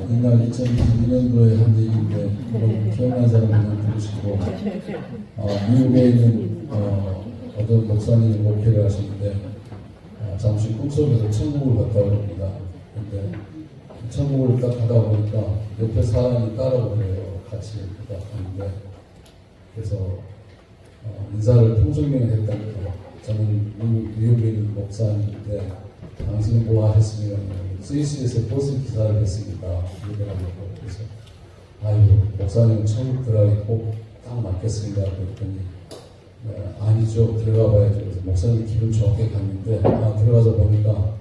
이날 2022년도에 한 얘기인데 이걸 기억나는 사람은 부르시고 미국에 있는 어떤 목사님이 목회를 하시는데 잠시 꿈속에서 천국을 갔다 옵니다. 근데 천국을 딱 가다 보니까 옆에 사람이 따라오네요. 같이 가는데 그래서 인사를 통성명을 했다니까 저는 미국에 있는 목사님인데 당신은 뭐 하셨으면 스위스에서 버스 기사를 했습니다. 그래서 목사님 천국 들어가기 꼭 딱 맞겠습니다. 그랬더니 아니죠. 들어가 봐야죠. 그래서 목사님 기분 좋게 갔는데 들어가서 보니까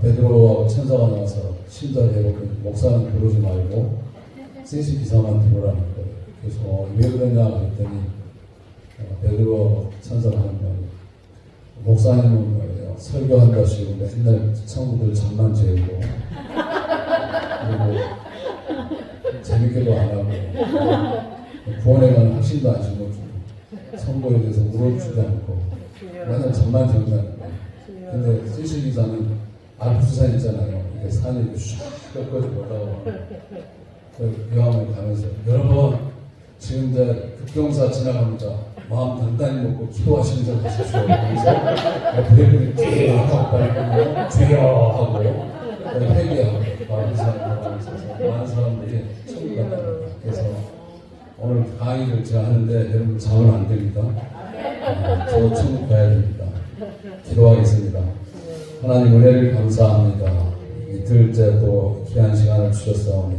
베드로하고 천사가 나와서 신도를 해보고 목사님 부르지 말고 스위스 기사만 들어오라는 거예요. 그래서 왜 그러냐 그랬더니 베드로 천사가 하는 말이 목사님은 말이에요. 설교한다시고 맨날 성도들 잠만 재우고 그리고 재밌게도 안 하고 구원에 관한 확신도 안 심어주고 선거에 대해서 물어주지도 않고 맨날 잠만 재운다는 거예요. 근데 스위스 기사는 알프스산 있잖아요. 이게 산이 이렇게 쫙 꺾어지고 올라오고 요함을 가면서 여러분 지금 이제 급경사 지나갑니다. 마음 단단히 먹고 기도하시는 줄 하십시오. 그래서 브레이크를 쭉 하고 주여 하고 회개하고 많은 사람들이 천국 갔답니다. 그래서 오늘 강의를 제가 하는데 여러분 자면 안 됩니다. 저도 천국 가야 됩니다. 기도하겠습니다. 하나님 은혜를 감사합니다. 이틀째 또 귀한 시간을 주셨사오니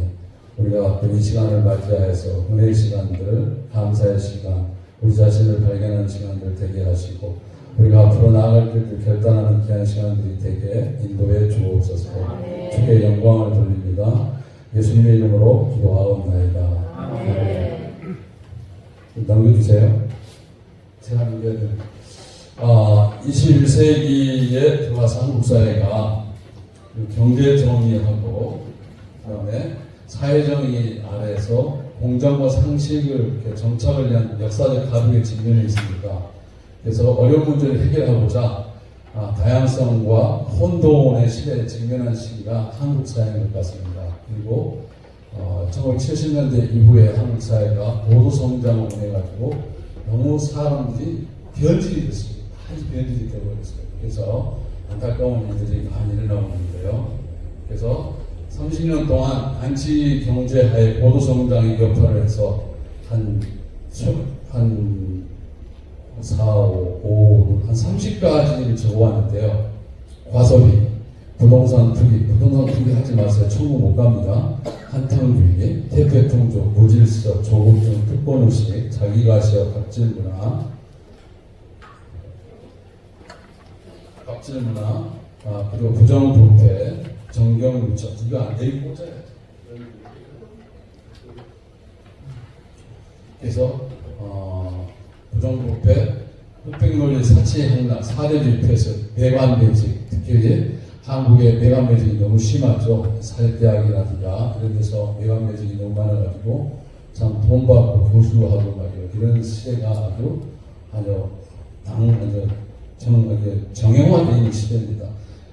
우리가 또 이 시간을 맞이하여서 은혜의 시간들, 감사의 시간, 우리 자신을 발견하는 시간들 되게 하시고 우리가 앞으로 나아갈 길을 결단하는 귀한 시간들이 되게 인도해 주옵소서. 주께 영광을 돌립니다. 예수님의 이름으로 기도하옵나이다. 넘겨주세요. 제가 넘겨야 됩니다. 21세기에 들어와서 한국 사회가 경제 정의하고 그다음에 사회정의 아래에서 공정과 상식을 이렇게 정착을 위한 역사적 가속의 직면에 있습니다. 그래서 어려운 문제를 해결하고자 다양성과 혼돈의 시대에 직면한 시기가 한국 사회인 것 같습니다. 그리고 1970년대 이후에 한국 사회가 고도 성장을 해가지고 너무 사람들이 변질이 됐습니다. 많이 변질이 되어버렸어요. 그래서 안타까운 일들이 많이 일어나는데요. 그래서 30년 동안 안치 경제하에 고도 성장의 여파를 해서 한 30가지를 적어왔는데요. 과소비, 부동산 투기 하지 마세요. 천국 못 갑니다. 한탕주의, 태폐통조, 무질서, 조급증, 특권의식, 자기가시와 갑질문화, 그리고 부정부패, 정경유착, 이거 안 되게 꽂아야죠. 그래서 부정부패, 흑백논리, 사치행락, 사대주의 폐쇄, 매관매직, 특히 한국의 매관매직이 너무 심하죠. 사립대학이라든가 이런 데서 매관매직이 너무 많아가지고 참 돈 받고 교수하고 말이에요. 이런 시대가 아주 정형화되어 있는 시대입니다.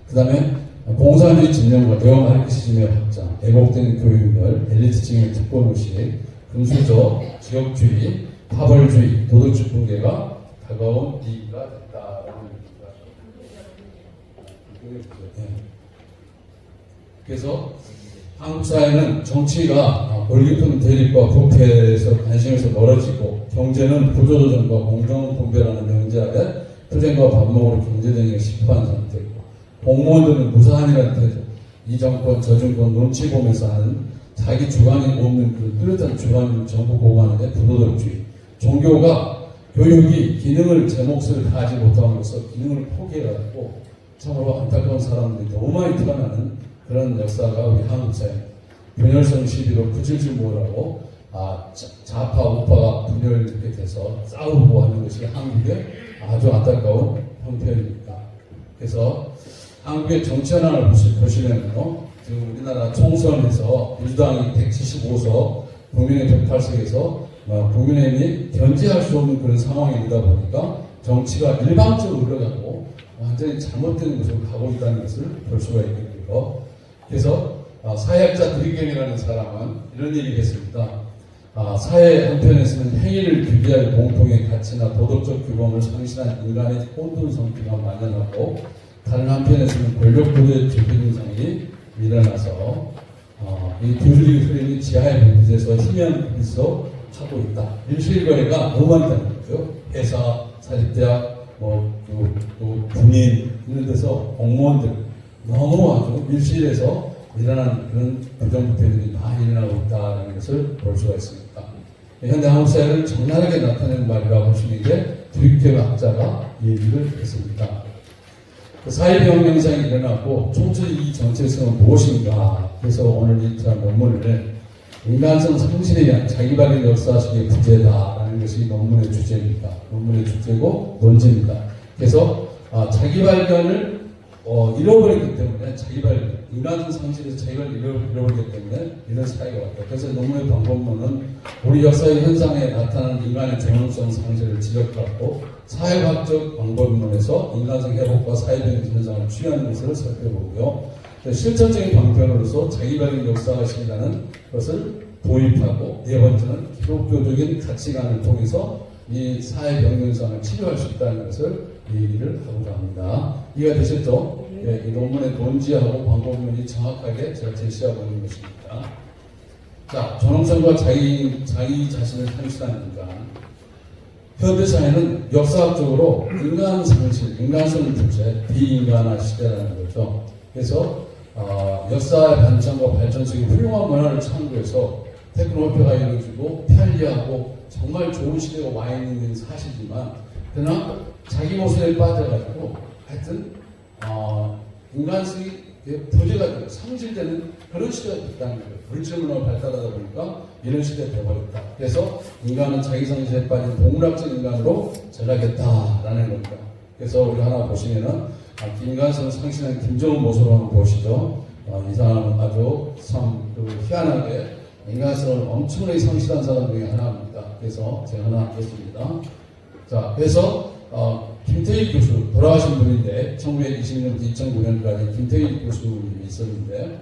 그 다음에 공산주의 진영과 네오마르크시즘의 확장, 애국된 교육열, 엘리트층의 특권의식, 금수저, 지역주의, 파벌주의, 도덕적 붕괴가 다가온 위기가 됐다라는 얘기입니다. 그래서 한국 사회는 정치가 골깊은 대립과 부패에서 관심에서 멀어지고 경제는 구조조정과 공정분배라는 명제하에 투쟁과 반목으로 경제정의가 실패한 상태고 공무원들은 무사한이라는 태도, 이 정권 저 정권 눈치 보면서 하는 자기 주관이 없는 그 뚜렷한 주관을 정부 보관하는 부도덕주의, 종교가 교육이 기능을 제 몫을 다하지 못함으로써 기능을 포기해가지고 참으로 안타까운 사람들이 너무 많이 태어나는 그런 역사가 우리 한국 사회 분열성 시비로 그칠줄 모으라고 좌파 우파가 분열되게 돼서 싸우고 하는 것이 한국의 아주 안타까운 형편입니다. 그래서 한국의 정치 현황을 보시면요, 우리나라 총선에서 민주당이 175석, 국민의 108석에서 국민의힘이 견제할 수 없는 그런 상황이 되다 보니까 정치가 일방적으로 흘러가고 완전히 잘못된 곳으로 가고 있다는 것을 볼 수가 있겠고요. 그래서 사회학자 드리겐이라는 사람은 이런 얘기를 했습니다. 사회 한편에서는 행위를 규제할 공통의 가치나 도덕적 규범을 상실한 인간의 혼돈 성기가 만연하고, 다른 한편에서는 권력도의 재편현상이 일어나서 이 둘이 흐르는 지하의 불빛에서 희미한 불빛으로 하고 있다. 일실거래가 너무 많다는 거죠. 회사, 사립대학, 또 군인 이런 데서 공무원들 너무 아주 밀실에서 일어나는 그런 부정부패들이 많이 일어나고 있다는 것을 볼 수가 있습니다. 현대 한국 사회를 적나라하게 나타내는 말이라고 할 수 있는 게 드리케 학자가 얘기를 했습니다. 사회병 현상이 일어나고 총체적 이 정체성은 무엇인가? 그래서 오늘 이 논문을 인간성 상실에 의한 자기발견 역사식의 부재다라는 것이 논문의 주제입니다. 논문의 주제고 논제입니다. 그래서 자기발견을 잃어버리기 때문에 인간성 상실에서 자기발견을 잃어버리기 때문에 이런 사회가 왔다. 그래서 논문의 방법론은 우리 역사의 현상에 나타나는 인간의 존엄성 상실을 지적하고 사회과학적 방법론에서 인간성 회복과 사회적인 현상을 취하는 것을 살펴보고요. 실천적인 방편으로서 자기발견 역사식이라는 것을 도입하고, 네 번째는 기독교적인 가치관을 통해서 이 사회 병현상을 치료할 수 있다는 것을 얘기를 하고자 합니다. 이해가 되셨죠? 네, 이 논문의 논지하고 방법론이 정확하게 제가 제시하고 있는 것입니다. 자, 존엄성과 자기 자신을 상실하는 인간. 현대사회는 역사학적으로 인간 상실, 인간성 부재, 비인간화 시대라는 거죠. 그래서 역사의 반전과 발전 속에 훌륭한 문화를 창조해서 테크노피아가 이루어지고 편리하고 정말 좋은 시대가 와 있는 건 사실이지만, 그러나 자기 모습에 빠져가지고 하여튼 인간성이 부재가 되고 상실되는 그런 시대가 됐다는 거예요. 물질문화가 발달하다 보니까 이런 시대가 되어버렸다. 그래서 인간은 자기 상실에 빠진 동물학적 인간으로 전락했다라는 겁니다. 그래서 우리 하나 보시면은 인간성을 상실한 김정은 모습을 한번 보시죠. 이 사람은 아주 참 희한하게 인간성을 엄청나게 상실한 사람 중에 하나입니다. 그래서 제가 하나 했습니다. 자, 그래서 김태익 교수, 돌아가신 분인데 1920년부터 2009년까지 김태익 교수님이 있었는데,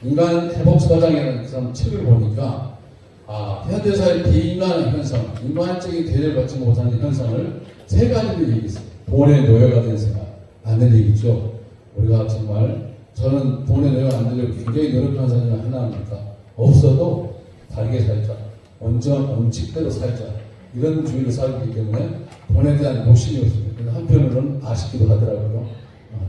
인간 회복 사장이라는 그 사람 책을 보니까 현대사의 비인간의 현상, 인간적인 대접을 받지 못하는 현상을 세 가지를 얘기했어요. 돈의 노예가 된 생활, 안 얘기죠. 우리가 정말, 저는 돈의 노예가 안 되려고 굉장히 노력하는 사람이 하나입니다. 없어도 다르게 살자, 원칙대로 살자, 이런 주의로 살기 때문에 돈에 대한 욕심이 없습니다. 한편으로는 아쉽기도 하더라고요.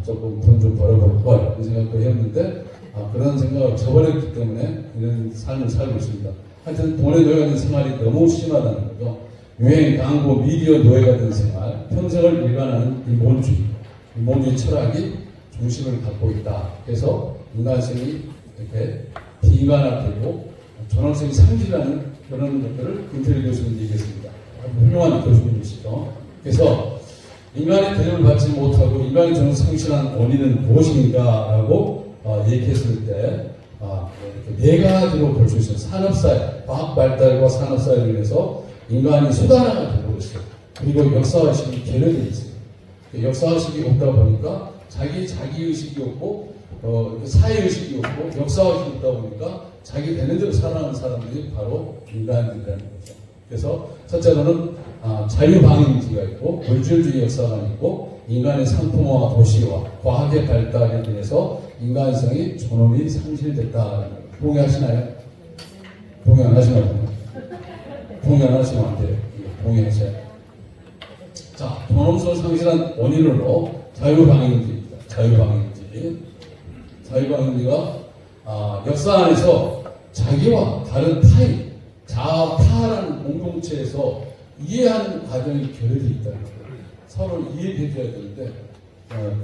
조금 돈 좀 벌어볼 걸, 그 생각도 했는데 그런 생각을 저버렸기 때문에 이런 삶을 살고 있습니다. 하여튼 돈의 노예가 된 생활이 너무 심하다는 거죠. 유행, 광고, 미디어 노예가 된 생활, 평생을 일관하는 인본주의 철학이 중심을 갖고 있다. 그래서 인간성이 이렇게 비인간화되고 존엄성이 상실하는 그런 것들을 김태리 교수님 얘기했습니다. 훌륭한 교수님이시죠. 그래서 인간의 대접을 받지 못하고 인간의 존엄을 상실한 원인은 무엇인가라고 얘기했을 때 이렇게 네 가지로 볼 수 있어요. 산업사회, 과학 발달과 산업사회로 인해서 인간이 수단화가 되고 있어요. 그리고 역사의식이 결여되어 있어요. 역사의식이 없다 보니까 자기의식이 없고 사회의식이 없고 역사의식이 없다 보니까 자기 되는 대로 살아가는 사람들이 바로 인간이라는 거죠. 그래서 첫째로는 자유방임주의가 있고 물질주의 역사가 있고 인간의 상품화와 도시화, 과학의 발달에 대해서 인간성이 존엄이 상실됐다는 거예요. 동의하시나요? 동의 안 하시나요? 동의 안 하시면 안 돼요. 동의하셔야 돼요. 자, 존엄성을 상실한 원인으로 자유방임주의입니다. 자유방임주의가 역사 안에서 자기와 다른 타인, 타라는 공동체에서 이해하는 과정이 결여되어 있다는 거예요. 서로 이해해줘야 되는데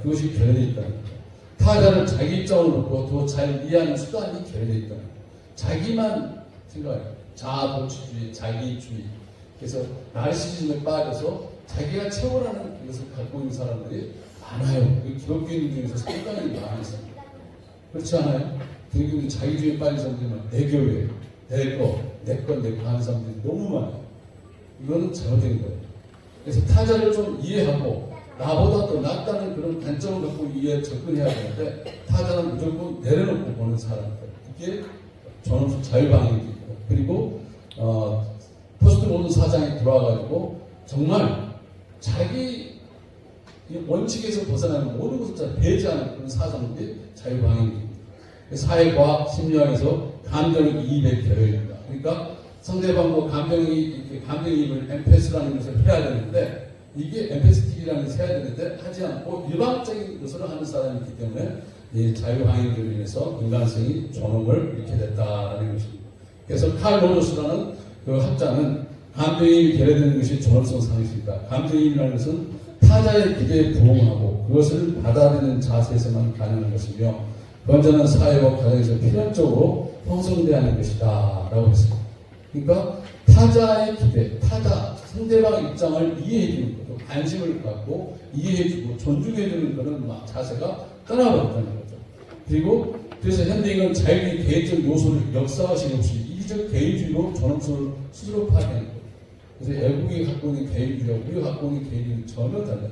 그것이 결여되어 있다는 거예요. 타자를 자기 입장으로 놓고 더 잘 이해하는 수단이 결여되어 있다는 거예요. 자기만 생각해요. 자아도취주의, 자기주의. 그래서 나르시즘에 빠져서 자기가 최고라는 것을 갖고 있는 사람들이 많아요. 기독교인 중에서 상당히 많이 있습니다. 그렇지 않아요? 기독교인 자기주의에 빠진 사람들이 내 교회, 내 거 하는 사람들이 너무 많아요. 이거는 잘못된 거예요. 그래서 타자를 좀 이해하고 나보다 더 낫다는 그런 관점을 갖고 이에 접근해야 되는데 타자는 무조건 내려놓고 보는 사람들. 이게 저는 자유방향입니다. 그리고 포스트 모든 사장이 들어와가지고 정말 자기 원칙에서 벗어나는 모든 것을 다 배제하는 그런 사상들이 자유방향입니다. 사회과학, 심리학에서 감정의 이입의 결여입니다. 그러니까 상대방과 감정이입을 엠패스라는 것을 해야 되는데 이게 엠패스틱이라는 것을 해야 되는데 하지 않고 일방적인 것을 하는 사람이 있기 때문에 이 자유방향으로 인해서 인간성이 존엄을 잃게 됐다라는 것입니다. 그래서 칼 로저스라는 그 학자는 감정이입이 결여되는 것이 존엄성 상실이다. 감정이입이라는 것은 타자의 기대에 부응하고 그것을 받아들이는 자세에서만 가능한 것이며 건전한 사회와 가정에서 필연적으로 형성돼야 하는 것이다 라고 했습니다. 그러니까 타자의 기대, 타자, 상대방 입장을 이해해주는 것, 관심을 갖고 이해해주고 존중해주는 그런 자세가 떠나버렸다는 거죠. 그리고 그래서 현대인은 자유의 개인적 요소를 역사화시 없이 이기적 개인주의로 존엄성을 스스로 파괴하는 거예요. 그래서 외국이 갖고 있는 개인주의와 우리가 갖고 있는 개인주의는 전혀 달라요.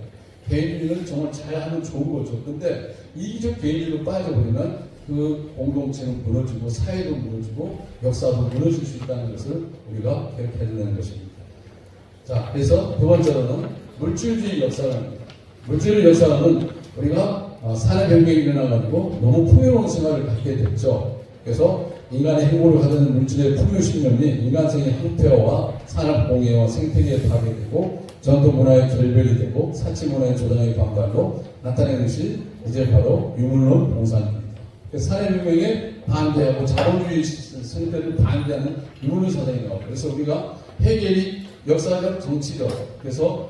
개인주의는 정말 잘하면 좋은 거죠. 근데 이기적 개인주의로 빠져버리면 그 공동체는 무너지고 사회도 무너지고 역사도 무너질 수 있다는 것을 우리가 기억해야 되는 것입니다. 자, 그래서 두 번째로는 물질주의 역사관입니다. 물질주의 역사관은 우리가 산업혁명이 일어나가지고 너무 풍요로운 생활을 갖게 됐죠. 그래서 인간의 행복을 가져는 물질의 풍요신념이 인간성의 항폐화와 산업공해와 생태계에 파괴되고 전통문화의 결별이 되고 사치문화의 조장의 반발로 나타내는 것이 이제 바로 유물론 공산주의입니다. 산업혁명에 반대하고 자본주의 생태를 반대하는 유물론 사상이 나오고 그래서 우리가 해결이 역사적 정치적 그래서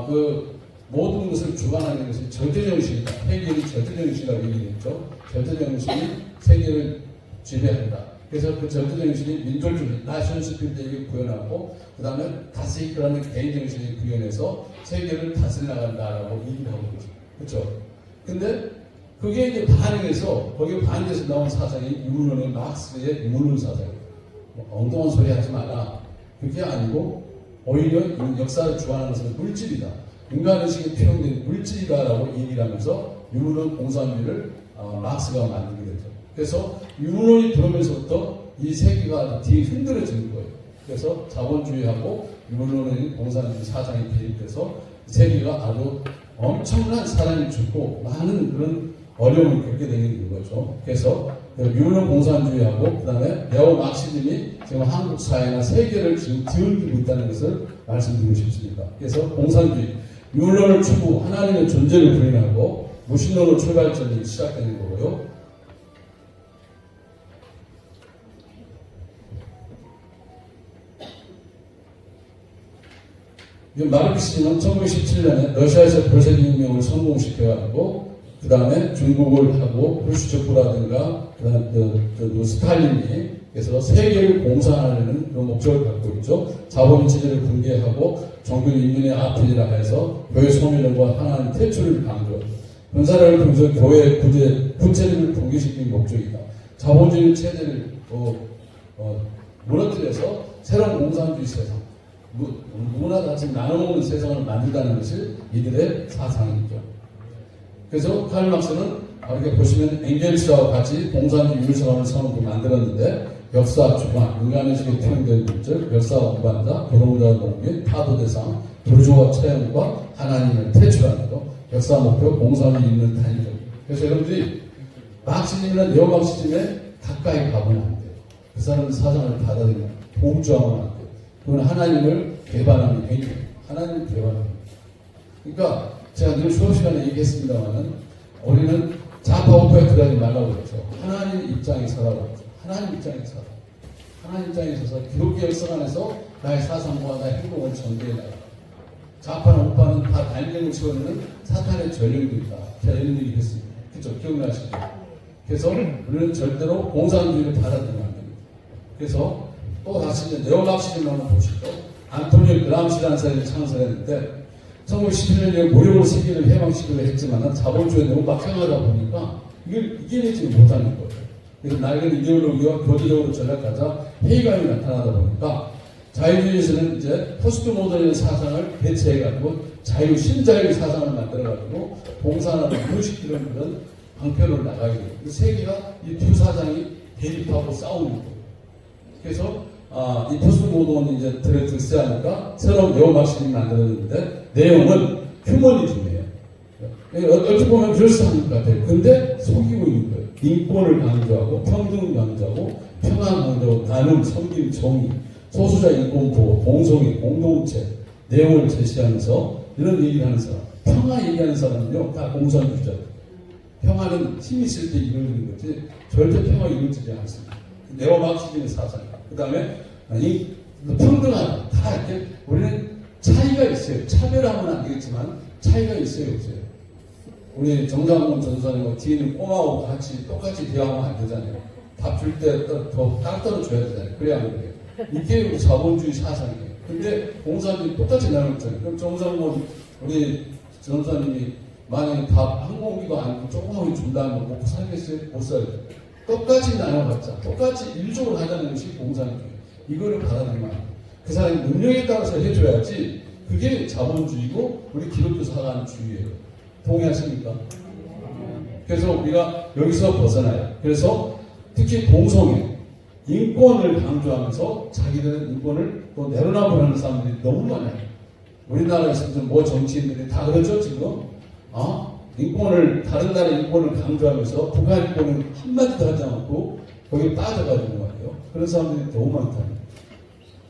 그 모든 것을 주관하는 것이 절대정신이다. 해결이 절대정신이라고 얘기했죠. 절대정신이 세계를 지배한다. 그래서 그 절대정신이 민족주의, 나셔널스피릿에게 구현하고 그 다음에 다스이크라는 개인정신이 구현해서 세계를 다스려 나간다라고 얘기를 하고 있죠. 그렇죠? 근데 그게 이제 반응해서 거기에 반대해서 나온 사상이 유물론의 막스의 유물론 사상이에요. 엉뚱한 소리 하지 마라. 그게 아니고 오히려 역사를 주관하는 것은 물질이다. 인간의식에 필요한 물질이다라고 얘기를 하면서 유물론 공산주의를 막스가 만들게 되죠. 그래서 유물론이 들어오면서부터 이 세계가 뒤에 흔들어지는 거예요. 그래서 자본주의하고 유물론의 공산주의 사상이 대립돼서 세계가 아주 엄청난 사람이 죽고 많은 그런 어려움을 겪게 되는 거죠. 그래서 유물론 공산주의하고 그 다음에 네오 막시즘이 지금 한국 사회나 세계를 지금 뒤흔들고 있다는 것을 말씀드리고 싶습니다. 그래서 공산주의, 유물론을 추구, 하나님의 존재를 부인하고 무신론으로 출발점이 시작되는 거고요. 마르크스는 1917년에 러시아에서 bol셰비革명을 성공시켜가지고 그 다음에 중국을 하고 프루시초프라든가 그 다음에 스탈린이 그래서 세계를 공산하려는 그런 목적을 갖고 있죠. 자본 체제를 붕괴하고 종교 인민의 아편이라 해서 교회 소멸과 하나님 퇴출을 강조. 군사력을 통해서 교회 구체를 붕괴시키는 목적이다. 자본주의 체제를 무너뜨려서 새로운 공산주의 세상, 누구나 다 지금 나눠먹는 세상을 만들다는 것이 이들의 사상이죠. 그래서 칼 막스는 이렇게 보시면 엥겔스와 같이 공산주의 유물사관을 처음 만들었는데 역사 주관, 인간의식에 투영된 물질, 역사 운반자, 노동자 농민, 타도 대상, 부르주아 체험과 하나님을 퇴출하는 것, 역사 목표, 공산주의 있는 단위적. 그래서 여러분들이 막시즘이나 네오막시즘에 가까이 가보면 안 돼요. 그 사람의 사상을 받아들이면 동조하면 안 돼요. 그건 하나님을 배반하는 행위예요. 하나님을 배반하는. 그러니까 제가 늘 수업 시간에 얘기했습니다만은 우리는 좌파 우파에 들어가지 말라고 그랬죠. 하나님 입장에 서라고 그랬죠. 하나님 입장에 서라. 하나님 입장에 서서 기독교 역사 안에서 나의 사상과 나의 행동을 전개해 나가. 좌파나 우파는 다 달력을 세우는 사탄의 전령들이다. 제가 이런 얘기 했습니다. 그렇죠? 기억나시죠? 그래서 우리는 절대로 공산주의를 받아들이면 안 됩니다. 그래서 또 다시 이제 네오막시즘을 한번 보시죠. 안토니오 그람시라는 사람이 창설했는데 1911년에 무료로 세계를 해방시키려 했지만 자본주의에 너무 막강하다 보니까 이걸 이겨내지 못하는 거예요. 그래서 낡은 이데올로기와 교리적으로 전략하자 회의감이 나타나다 보니까 자유주의에서는 이제 포스트 모던의 사상을 대체해가지고 신자유의 사상을 만들어가지고 봉산화를 무너시키는 그런 방편으로 나가게 돼요. 세계가 이 두 사상이 대립하고 싸우는 거예요. 그래서 이 포스트 모던이 이제 들어있지 않을까 새로운 네오마르크시즘이 만들어졌는데 내용은 휴머니즘이에요. 어떻게 보면 그럴싸한 것 같아요. 근데 속이고 있는 거예요. 인권을 강조하고 평등을 강조하고 평화 강조하고 나눔, 섬김, 정의, 소수자 인권 보호, 동성애, 공동체 내용을 제시하면서 이런 얘기를 하는 사람, 평화 얘기하는 사람은요 다 공산주의자. 평화는 힘이 있을 때 이루어지는 거지 절대 평화 이루어지지 않습니다. 네오마르크시즘의 사상. 그 다음에 평등하다. 다 이렇게 우리는 차이가 있어요. 차별하면 안 되겠지만 차이가 있어요, 없어요. 우리 정상훈 전사님과 뒤에는 꼬마하고 같이 똑같이 대화하면 안 되잖아요. 밥 줄 때 더 따로 줘야 되잖아요. 그래야 안 돼요. 이게 우리 자본주의 사상이에요. 근데 공산주의 똑같이 나눴잖아요. 그럼 정상훈 우리 전사님이 만약에 밥 한 공기도 아니고 조금만 준다면 먹고 살겠어요? 못 살죠. 똑같이 나눠봤자 똑같이 일적으로 하자는 것이 공산주의. 이거를 받아들이면 그 사람의 능력에 따라서 해줘야지 그게 자본주의고 우리 기독교 사관주의예요. 동의하십니까? 그래서 우리가 여기서 벗어나요. 그래서 특히 동성애, 인권을 강조하면서 자기들은 인권을 또 내로남불하는 사람들이 너무 많아요. 우리나라에서 뭐 정치인들이 다 그러죠 지금. 인권을 다른 나라의 인권을 강조하면서 북한 인권을 한마디도 하지 않고 거기에 빠져가지고 말이에요. 그런 사람들이 너무 많다.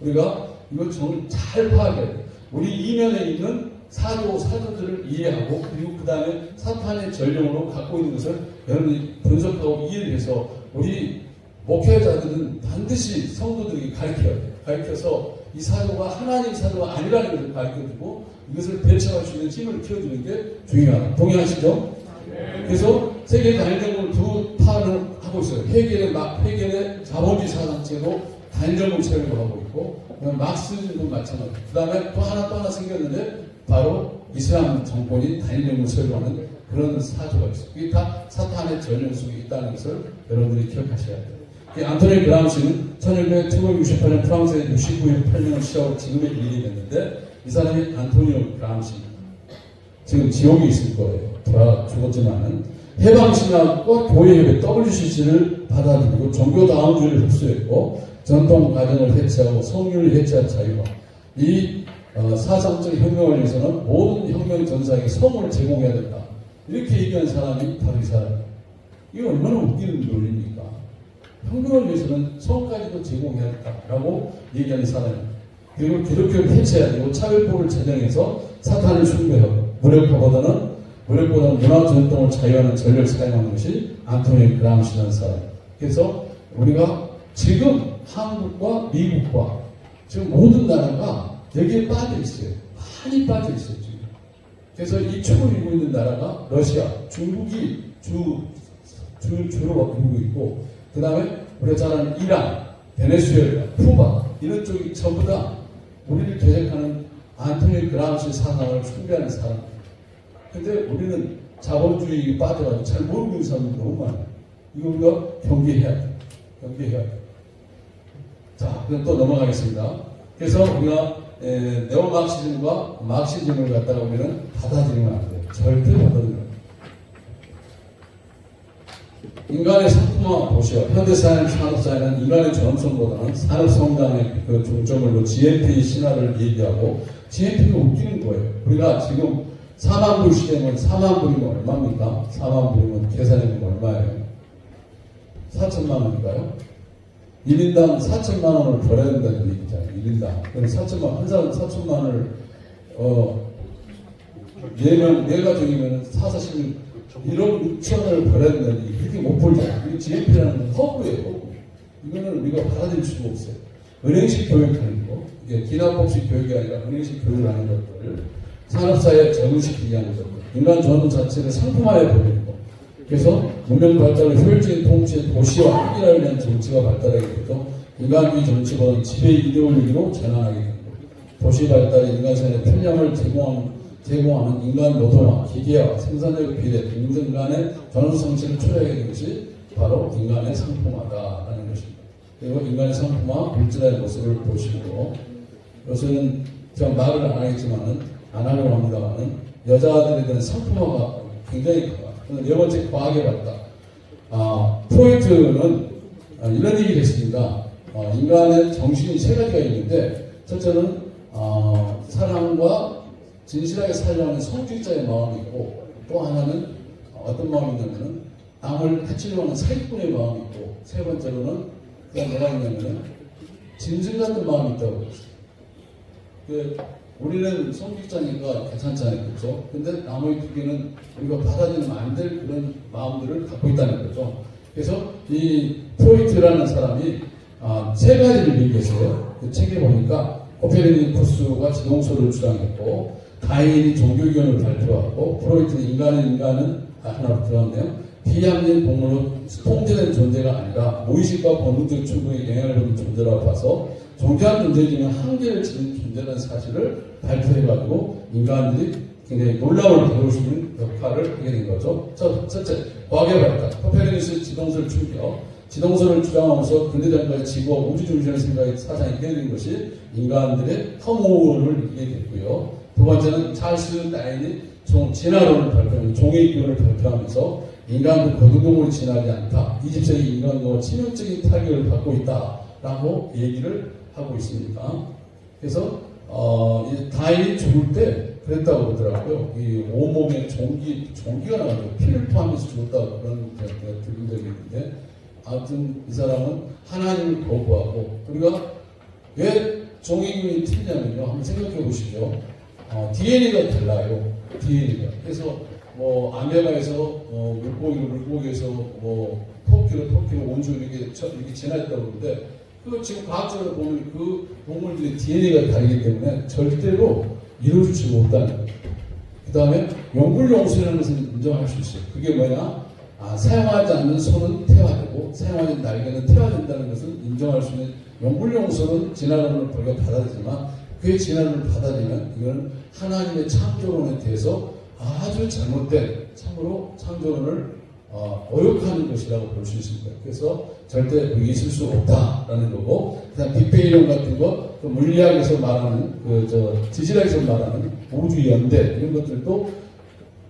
우리가 이걸 잘 파악해야 돼요. 우리 이면에 있는 사조들을 이해하고 그리고 그 다음에 사탄의 전령으로 갖고 있는 것을 여러분이 분석하고 이해를 해서 우리 목회자들은 반드시 성도들에게 가르쳐야 돼요. 가르쳐서 이 사조가 하나님 사조가 아니라는 것을 가르쳐주고 이것을 대처할 수 있는 힘을 키워주는 게 중요하다. 동의하시죠? 그래서 세계 단일정부를 두 파를 하고 있어요. 해겔의 자본주의 사상체도 단일정부 체계로 하고 있고 막스즘도 마찬가지. 그 다음에 또 하나 생겼는데 바로 이슬람 정권이 단일정부 체계로 하는 그런 사조가 있어요. 이게 다 사탄의 전령 속에 있다는 것을 여러분들이 기억하셔야 돼요. 안토니 그람시는 1968년 프랑스에 69년 8년을 시작으로 지금의 일이 됐는데 이 사람이 안토니오 그람시 지금 지옥에 있을 거예요. 돌아 죽었지만은 해방신학과 교회협회 WCC를 받아들이고 종교다원주의를 흡수했고 전통 가정을 해체하고 성률을 해체한 자유화 이 사상적 혁명을 위해서는 모든 혁명 전사에게 성을 제공해야 된다. 이렇게 얘기한 사람이 바로 이 사람이에요. 이거 얼마나 웃기는 논리입니까? 혁명을 위해서는 성까지도 제공해야 된다라고 얘기하는 사람입니다. 그리고 기독교를 해체해야 되고 차별법을 제정해서 사탄을 숭배하고 무력보다는 문화 전통을 자유하는 전략을 사용하는 것이 안토니 그람시라는 사람. 그래서 우리가 지금 한국과 미국과 지금 모든 나라가 여기에 빠져 있어요. 많이 빠져 있어요 지금. 그래서 이 축을 이루고 있는 나라가 러시아, 중국이 주로 이루고 있고 그 다음에 우리가 잘 아는 이란, 베네수엘라, 쿠바 이런 쪽이 전부 다 우리를 대적하는 안토니 그람시 사상을 숭배하는 사람. 근데 우리는 자본주의에 빠져가지고 잘 모르고 있는 사람들이 너무 많아요. 이거 우리가 경계해야 돼. 경계해야 돼. 자, 그럼 또 넘어가겠습니다. 그래서 우리가 네오마르크시즘과 마르크시즘을 갖다가 우리는 받아들이면 안 돼요. 절대 받아들이면 안 돼요. 인간의 상품화 보시오. 현대사회는 산업사회는 인간의 존엄성보다는 산업성장의 그 중점으로 GNP 신화를 얘기하고 GNP가 웃기는 거예요. 우리가 지금 4만 불 시대면 4만 불이면 얼마입니까? 4만 불이면 계산해보면 얼마예요? 4천만 원인가요? 1인당 4천만 원을 벌어야 된다는 얘기잖아요. 1인당. 그럼 4천만 원, 한 사람 4천만 원을 4가족이면 4사실 1억 6천 원을 벌어야 된다는 얘기. 그렇게 못 벌잖아요. 이게 GNP라는 건 허구예요. 허구. 이거는 우리가 받아들일 수가 없어요. 은행식 교육하는 거, 이게 기납법식 교육이 아니라 은행식 교육을 하는 것들, 산업사회 적응시키게 하는 것들, 인간 존엄 자체를 상품화해 버리는 거. 그래서 문명 발달을 효율적인 통치의 도시와 획일화를 위한 정치가 발달하게 되고 인간주의 정치보다는 지배 이데올로기로 전환하게 됩니다. 도시 발달이 인간 생활에 편리함을 제공하는 인간 노동화, 기계화, 생산력 비례, 인간 간의 전원 성실을 초래하게 된 것이 바로 인간의 상품화다라는 것입니다. 그리고 인간의 성품화, 물질의 모습을 보시고, 요새는 제가 말을 안 하겠지만은, 안 하려고 합니다만은, 여자들에 대한 성품화가 굉장히 커요. 네 번째, 과학의 발달. 프로이트는 이런 얘기를 했습니다. 인간의 정신이 세 가지가 있는데, 첫째는 사랑과 진실하게 살려는 성직자의 마음이 있고, 또 하나는 어떤 마음이 있냐면은 남을 해치려고 하는 사기꾼의 마음이 있고, 세 번째로는 뭐가 있냐면은 짐승 같은 마음이 있다고 그랬어요. 우리는 성직자니까 괜찮잖아요, 그렇죠? 근데 나머지 두 개는 우리가 받아들이면 안 될 그런 마음들을 갖고 있다는 거죠. 그래서 이 프로이트라는 사람이 세 가지를 얘기했어요. 그 책에 보니까 코페르니쿠스가 지동설을 주장했고, 다윈이 종교견을 발표하고, 프로이트는 인간은 하나 들어왔네요. 비합리적 동물로 통제된 존재가 아니라 무의식과 본능적 충동에 영향을 받는 존재라고 봐서 존재한 존재지만 한계를 지닌 존재라는 사실을 발표해가지고 인간들이 굉장히 놀라움을 배울 수 있는 역할을 하게 된 거죠. 첫째, 과학의 발달. 코페르니쿠스 지동설 충격. 지동설을 주장하면서 근대전까지 지구와 우주 중심의 생각의 사상이 깨어진 것이 인간들의 허무를 이기게 됐고요. 두 번째는 찰스 다윈이 진화론을 발표하면서 종의 기원을 발표하면서 인간도 고등동물이 진화하지 않다. 20세기 인간도 치명적인 타격을 받고 있다라고 얘기를 하고 있습니다. 그래서 다윈이 죽을 때 그랬다고 그러더라고요. 이 온몸에 종기가 나가지고 피를 토하면서 죽었다고 그런 제가 들은 적이 있는데, 아무튼 이 사람은 하나님을 거부하고, 우리가 왜 종이균이 틀리냐면요, 한번 생각해 보시죠. DNA가 달라요. DNA가. 그래서 아메바에서 물고기에서 토끼로 온주 이렇게 진화했다고 그러는데, 그 지금 과학적으로 보면 그 동물들의 DNA가 다르기 때문에 절대로 이루어지지 못하는 거예요. 그 다음에 영불용수라는 것을 인정할 수 있어요. 그게 뭐냐? 사용하지 않는 손은 태화되고 사용하지 않는 날개는 태화된다는 것을 인정할 수 있는 영불용수는 진화론을 우리가 받아들이지만, 그의 진화론을 받아들이면 이건 하나님의 창조론에 대해서 아주 잘못된, 참으로 창조론을 어욕하는 것이라고 볼 수 있습니다. 그래서 절대 있을 수 없다라는 거고, 그다음 빅뱅 이론 같은 거, 또 물리학에서 말하는 지질학에서 말하는 우주 연대 이런 것들도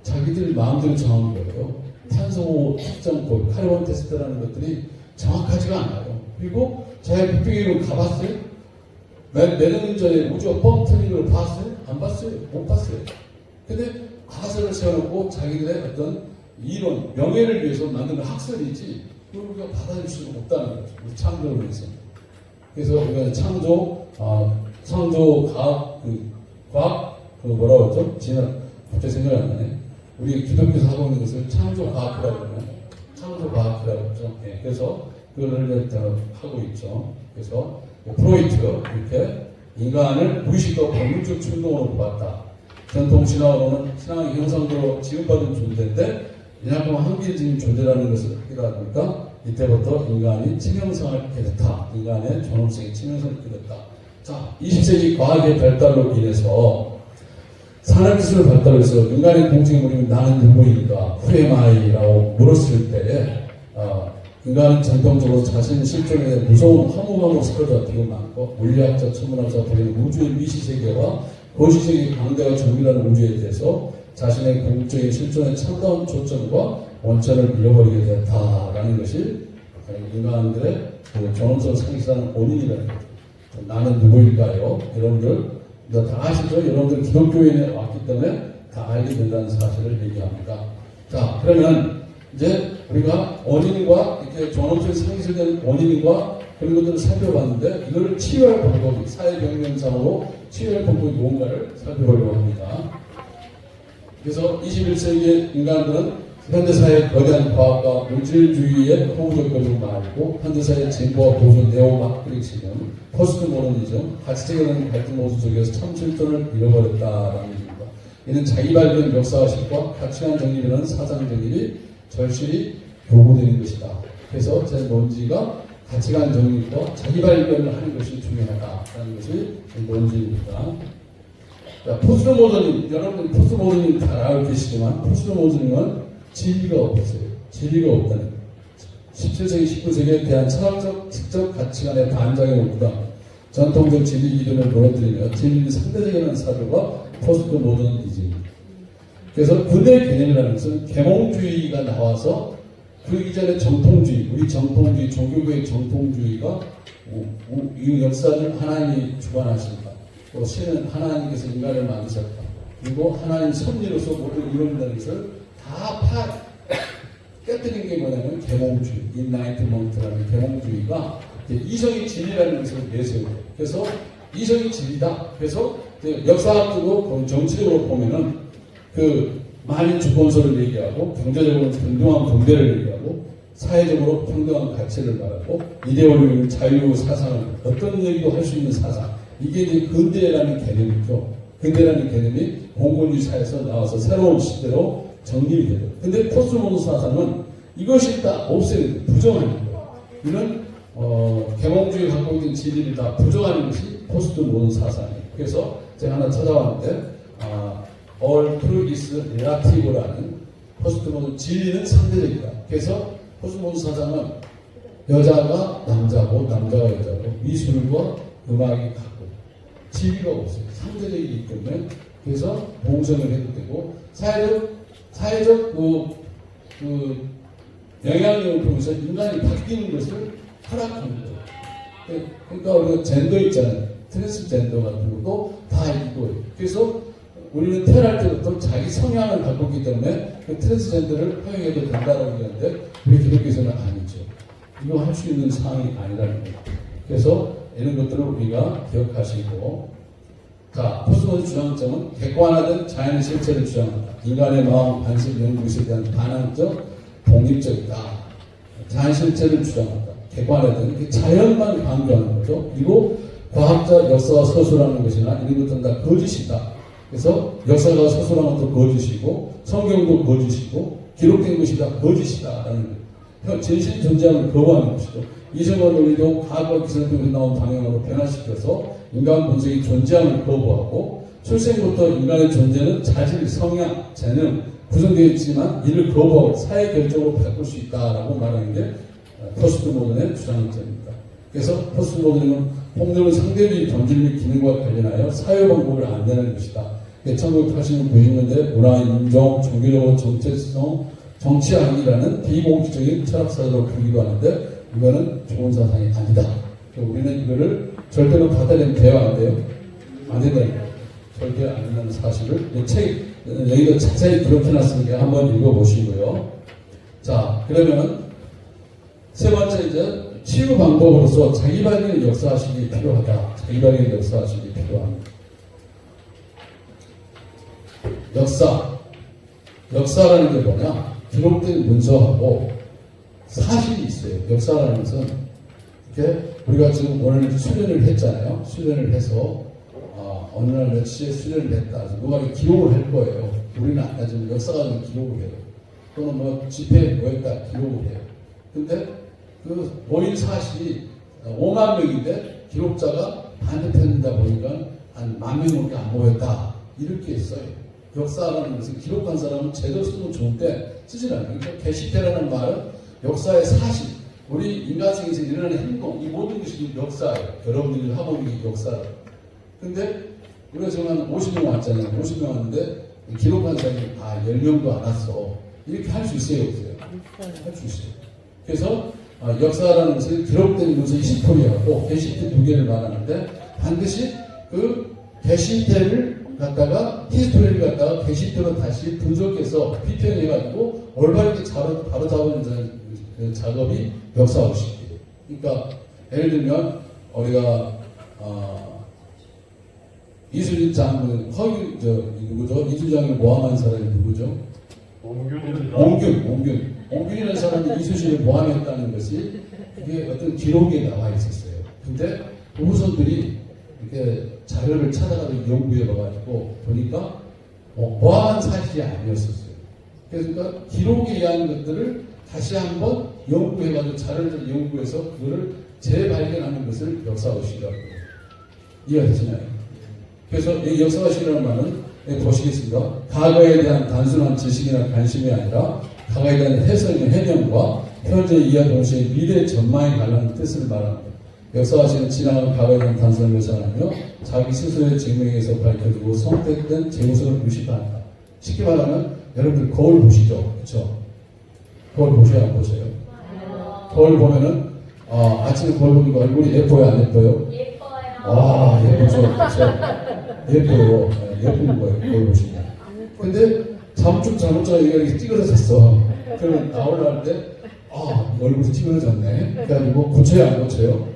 자기들 마음대로 정한 거예요. 탄소 특정 카르본 테스트라는 것들이 정확하지가 않아요. 그리고 제가 빅뱅 이론 가봤어요? 몇 년 전에 우주가 뻥 뚫린 걸 봤어요? 안 봤어요? 못 봤어요. 근데 가설을 세워놓고 자기들의 어떤 이론, 명예를 위해서 만드는 학설이지, 그걸 우리가 받아들일 수는 없다는 거죠. 우리 창조를 위해서. 그래서 우리가 창조 과학, 뭐라고 했죠? 갑자기 생각이 안 나네. 우리 기독교에서 하고 있는 것을 창조 과학이라고 하면, 창조 과학이라고 하죠. 네, 그래서 그거를 하고 있죠. 그래서 프로이트, 이렇게 인간을 무의식과 본능적 충동으로 보았다. 전통 신화로는 신앙의 형상으로 지급받은 존재인데, 이만큼 한계적인 존재라는 것을 하다 보니까 이때부터 인간이 치명상을 얻게 됐다. 인간의 존엄성이 치명상을 얻게 됐다. 자, 20세기 과학의 발달로 인해서 산업기술을 발달해서 인간의 공증에 물리면 나는 누구인가, 후에마이라고 물었을 때에 인간은 전통적으로 자신의 실존에 대해 무서운 허무감으로 스쳐져 되게 많고, 물리학자, 천문학자 보기에는 우주의 미시세계와 거시세계 강대가 정밀한 우주에 대해서 자신의 공적인 실존의 참다운 초점과 원천을 잃어버리게 됐다라는 것이 인간들의 존엄성 상실하는 원인이라는 거죠. 나는 누구일까요? 여러분들 다 아시죠? 여러분들 기독교인에 왔기 때문에 다 알게 된다는 사실을 얘기합니다. 자, 그러면 이제 우리가 원인과 이렇게 존엄성이 상실된 원인과 그런 것들을 살펴봤는데, 이걸 치유할 방법이, 사회병명상으로 치유할 방법이 뭔가를 살펴보려고 합니다. 그래서 21세기의 인간들은 현대사회의 거대한 과학과 물질주의의 허무적거리고 말고, 현대사회의 진보와 보수 네오마트릭시즘, 포스트 모더니즘, 가치적인 갈등 모습 속에서 참 실존을 잃어버렸다라는 얘기입니다. 이는 자기 발견 역사의식과 가치관 정립이라는 사상 정립이 절실히 요구되는 것이다. 그래서 제 논지가 가치관 정립과 자기 발견을 하는 것이 중요하다라는 것이 논지입니다. 포스트 모더니즘, 여러분 포스트 모더니즘 다 알고 계시지만, 포스트 모더니즘은 진리가 없어요. 진리가 없다는 거예요. 17세기, 19세기에 대한 철학적 지적 가치관의 반작용을 요구다. 전통적 진리 이론을 무너뜨리며 진리를 상대적이라는 사료가 포스트 모더니즘입니다. 그래서 근대 개념이라는 것은 계몽주의가 나와서 그 이전에 정통주의, 우리 정통주의, 종교계의 정통주의가 이 역사를 하나님이 주관하신다. 또 신은 하나님께서 인간을 만드셨다. 그리고 하나님 섭리로서 모든 이론이라는 것을 다 깨뜨린 게 뭐냐면 계몽주의, 인라이트먼트라는 계몽주의가 이성이 진리라는 것을 내세우고, 그래서 이성이 진리다. 그래서 역사학적으로 정치적으로 보면은 그 만인 주권서를 얘기하고, 경제적으로 평등한 분배를 얘기하고, 사회적으로 평등한 가치를 말하고, 이데올로기는 자유 사상을 어떤 얘기도 할 수 있는 사상, 이게 이제 근대라는 개념이죠. 근대라는 개념이 공권주의 사회에서 나와서 새로운 시대로 정립이 되죠. 근데 포스트모던 사상은 이것이 다 없애는, 부정하는 거예요. 이는 계몽주의가 갖고 있는 진리를 다 부정하는 것이 포스트모던 사상이에요. 그래서 제가 하나 찾아왔는데 All truth is relative라는 포스트모던 진리는 상대적이다. 그래서 포스트모던 사상은 여자가 남자고 남자가 여자고 미술과 음악이 같고 진리가 없어요. 상대적이기 때문에 그래서 봉성을 해도 되고 사회적 그 영향력을 통해서 인간이 바뀌는 것을 허락하는 거예요. 그러니까 우리가 젠더 있잖아요. 트랜스젠더 같은 것도 다 이거예요. 그래서 우리는 태어날 때부터 자기 성향을 갖고 있기 때문에 그 트랜스젠더를 허용해도 된다라고 하는데 우리 기독교에서는 아니죠. 이거 할 수 있는 상황이 아니라는 거예요. 그래서 이런 것들을 우리가 기억하시고, 자, 포스모던 주장점은 객관화된 자연의 실체를 주장한다. 인간의 마음, 관습, 연구에 대한 반항적, 독립적이다. 자연 실체를 주장한다. 객관화된 자연만 강조하는 거죠. 그리고 과학자, 역사와 서술하는 것이나 이런 것들은 다 거짓이다. 그래서 역사가 서술하는 것도 거짓이고 성경도 거짓이고 기록된 것이 다 거짓이다라는 거예요. 진실 존재함을 거부하는 것이죠. 이성과 논리도 과학과 기술 등에서 나온 방향으로 변화시켜서 인간 본성이 존재함을 거부하고 출생부터 인간의 존재는 자질, 성향, 재능 구성되어 있지만 이를 거부하고 사회 결정으로 바꿀 수 있다라고 말하는 게 포스트모던의 주장점입니다. 그래서 포스트모던은 폭력은 상대주의 본질 및 기능과 관련하여 사회 방법을 안내하는 것이다. 1980년, 90년대 문화, 인종, 종교적으로 정체성, 정치학이라는 비공식적인 철학사로 부르기도 하는데 이거는 좋은 사상이 아니다. 우리는 이거를 절대로 받아내면 돼요, 안 돼요? 안 된다는 거예요. 절대 안 된다는 사실을 여기도 자세히 기록해놨으니까 한번 읽어보시고요. 자, 그러면 세 번째 이제 치유 방법으로서 자기 발견의 역사학식이 필요하다. 자기 발견의 역사학식이 필요합니다. 역사라는 게 뭐냐? 기록된 문서하고 사실이 있어요. 역사라는 것은 이렇게 우리가 지금 오늘 수련을 했잖아요. 수련을 해서 어느 날 몇 시에 수련을 했다. 누가 기록을 할 거예요. 우리는 안 하지만 역사가 기록을 해요. 또는 뭐 집회에 모였다 기록을 해요. 근데 그 모인 사실이 5만 명인데 기록자가 반대편이다 보니까 한 10,000명밖에 안 모였다. 이렇게 써요. 역사라는 것은 기록한 사람은 제대로 쓰면 좋은데 쓰질 않아요. 그러니까 게시태라는 말은 역사의 사실, 우리 인간생에서 일어나는 행동, 이 모든 것이 역사예요. 여러분들이 하고 있는 게 역사예요. 근데 우리가 지금 한 50명 왔잖아요. 50명 왔는데 기록한 사람이 10명도 안 왔어. 이렇게 할 수 있어요, 없어요? 할 수 있어요. 그래서 역사라는 것은 기록된 문서의 히스토리하고 게시태 두 개를 말하는데 반드시 그 게시태를 갖다가 히스토리를 갖다가 게시태로 다시 분석해서 비평해가지고 올바르게 바로 잡은 그 작업이 역사학식이에요. 그러니까 예를 들면 우리가 이순신 장군 누구죠? 이순신 장군을 모함한 사람이 누구죠? 옹균이라는 사람이 이순신을 모함했다는 것이 그게 어떤 기록에 나와 있었어요. 근데 그 후손들이 이렇게 자료를 찾아가서 연구해봐가지고 보니까 모함한 사실이 아니었었어요. 그러니까 기록에 의한 것들을 다시 한번 연구해가지고 자료를 연구해서 그거를 재발견하는 것을 역사학식이라고 해요. 이해하시나요? 그래서 이 역사학식이라는 말은 보시겠습니다. 과거에 대한 단순한 지식이나 관심이 아니라 과거에 대한 해석의 해명과 현재 이하 동시에 미래 전망에 관한 뜻을 말합니다. 역사하시는 지나간 과거에 대한 단서를 묘사하며 자기 스스로의 증명에서 밝혀지고 선택된 제우스를 의식한다. 쉽게 말하면 여러분들 거울 보시죠, 그렇죠? 거울 보셔야 안 보세요? 거울 보면은 아침에 거울 보니까 얼굴이 예뻐요, 안 예뻐요? 예뻐요. 예쁘죠, 그렇죠? 예뻐요, 예쁜 거예요, 거울 보시면. 근데 잠좀 잘못 자고 이렇게 찌그러졌어. 그러면 나오려 때 얼굴이 찌그러졌네. 그래가지고 고쳐야 안 고쳐요?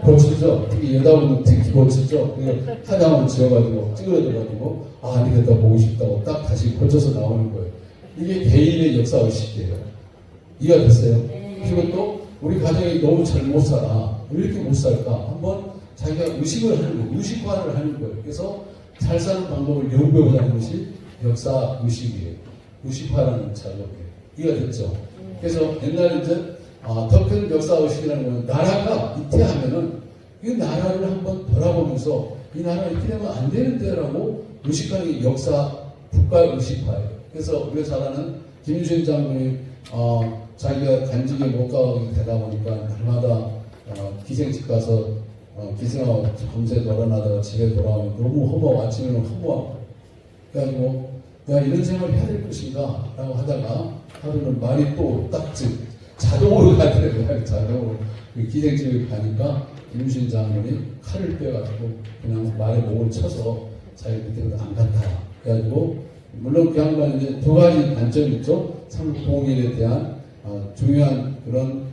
고치죠. 특히 여자분은 특히 고치죠. 화장을 지어가지고 찌그러져가지고 안 되겠다 보고 싶다고 딱 다시 고쳐서 나오는 거예요. 이게 개인의 역사 의식이에요. 이해가 됐어요? 그리고 또 우리 가정이 너무 잘 못 살아. 왜 이렇게 못 살까? 한번 자기가 의식을 하는 거예요. 의식화를 하는 거예요. 그래서 잘 사는 방법을 연구해보자는 것이 역사 의식이에요. 의식화라는 작업이에요. 이해가 됐죠? 그래서 옛날에 이제 더 큰 역사 의식이라는 건 나라가 이태하면은 이 나라를 한번 돌아보면서 이 나라가 이렇게 되면 안 되는데라고 의식하는 게 역사 국가 의식화예요. 그래서 우리가 잘 아는 김유신 장군이 자기가 간직에 못 가게 되다 보니까 날마다 기생집 가서 기생하고 밤새 놀아나다가 집에 돌아오면 너무 허무하고 아침에는 허무하고 그래가지고 내가 이런 생활을 해야 될 것인가 라고 하다가 하루는 말이 또 딱지 자동으로 가더라고요. 자동으로 기생집에 가니까 김유신 장군이 칼을 빼가지고 그냥 말에 목을 쳐서 자기 그때부터 안 갔다. 그래가지고 물론 그 양반이 이제 두 가지 단점이 있죠. 삼국통일에 대한 중요한 그런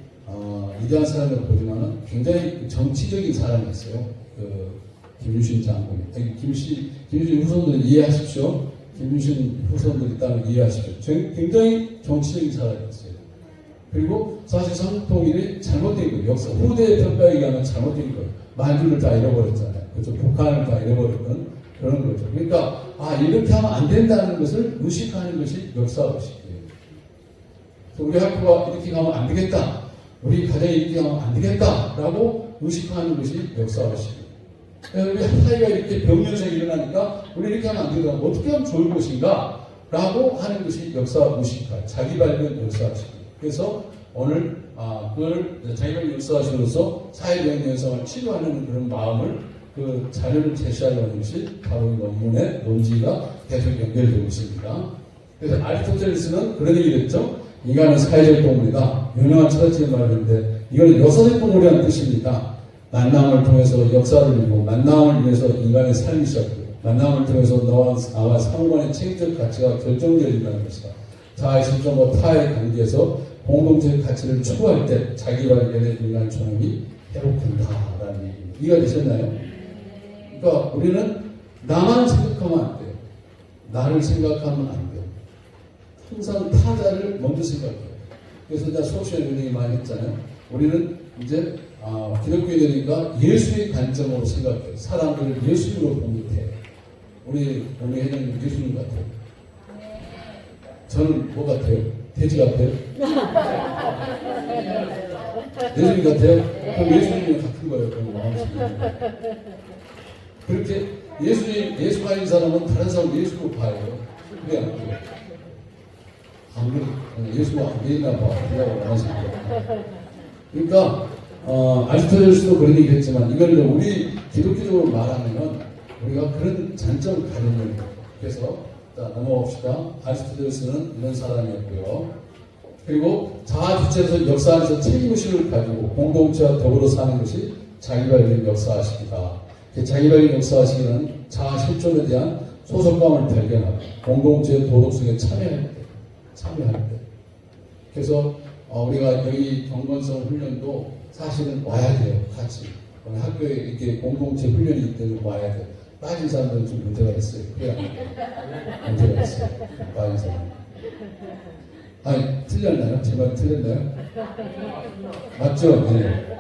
위대한 사람을 보지만은 굉장히 정치적인 사람이었어요. 김유신 장군이. 김유신 후손들 이해하십시오. 김유신 후손들 있다면 이해하십시오. 굉장히 정치적인 사람이었어요. 그리고 사실 삼국통일이 잘못된 거예요. 역사 후대의 평가에 의하면 잘못된 거예요. 만주를 다 잃어버렸잖아요. 그렇죠. 북한을 다 잃어버렸던 그런 거죠. 그러니까 이렇게 하면 안 된다는 것을 의식하는 것이 역사 의식이에요. 우리 학교가 이렇게 가면 안 되겠다. 우리 가정이 이렇게 가면 안 되겠다라고 의식하는 것이 역사 의식이에요. 우리 사이가 이렇게 병면성이 일어나니까 우리 이렇게 하면 안 되겠다. 어떻게 하면 좋을 것인가? 라고 하는 것이 역사 의식화, 자기 발견 역사 의식이에요. 그래서 오늘 그걸 자기 발견 역사 의식으로서 사회적인 현상을 치료하는 그런 마음을 그 자료를 제시하려는 것이 바로 이 논문의 논지가 계속 연결되고 있습니다. 그래서 아리스토텔레스는 그런 얘기를 했죠. 인간은 사회적 동물이다. 유명한 철학적인 말인데 이거는 여사적 동물이라는 뜻입니다. 만남을 통해서 역사를 이루고 만남을 위해서 인간의 삶이 시작되고 만남을 통해서 나와 상호간의 책임적 가치가 결정되어진다는 것이다. 자아의 실존과 타의 관계에서 공동체의 가치를 추구할 때 자기 발견의 인간 존엄이 회복된다라는 얘기입니다. 이해가 되셨나요? 그러니까 우리는 나만 생각하면 안 돼요. 나를 생각하면 안 돼요. 항상 타자를 먼저 생각해요. 그래서 이제 소셜 리딩이 많이 했잖아요. 우리는 이제 기독교인이니까 예수의 관점으로 생각해요. 사람들을 예수님으로 보면 우리 회장님 예수님 같아요. 저는 뭐 같아요? 돼지 같아요? 예수님 같아요? 그럼 예수님이 같은 거예요. 그렇게 예수가 아닌 사람은 다른 사람 예수로 봐요. 그게 안 돼요. 안 그래. 예수가 안 되나 봐. 그러고 나왔습니다. 그러니까, 아리스토텔레스도 그런 얘기 했지만, 이걸 우리 기독교적으로 말하면은, 우리가 그런 장점을 가지는 거예요. 그래서, 넘어갑시다. 아리스토텔레스는 이런 사람이었고요. 그리고 자아 주체에서 역사 안에서 책임의식을 가지고 공동체와 더불어 사는 것이 자기 발견 역사의식이다. 자기 발견 역사의식은 자아 실존에 대한 소속감을 발견하고 공동체의 도덕성에 참여할 때. 그래서 우리가 여기 경건성 훈련도 사실은 와야 돼요. 같이. 학교에 이렇게 공동체 훈련이 있기 때문에 와야 돼요. 빠진 사람들은 좀 문제가 있어요. 그래 안 돼요. 문제가 있어요. 빠진 사람. 틀렸나요? 제 말 틀렸나요? 맞죠? 네.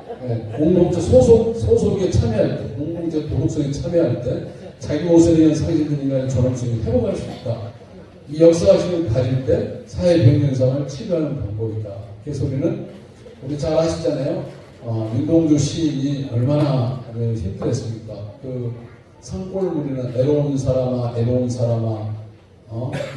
공동체 소속에 참여할 때, 공동체 도덕성에 참여할 때, 자기 모습에 대한 상징된 인간의 존엄성이 회복할 수 있다. 이 역사의식을 가질 때 사회 병현상을 치료하는 방법이다. 그래서 우리 잘 아시잖아요. 윤동주 시인이 얼마나 힘들었습니까? 그 산골물이나 애로운 사람아,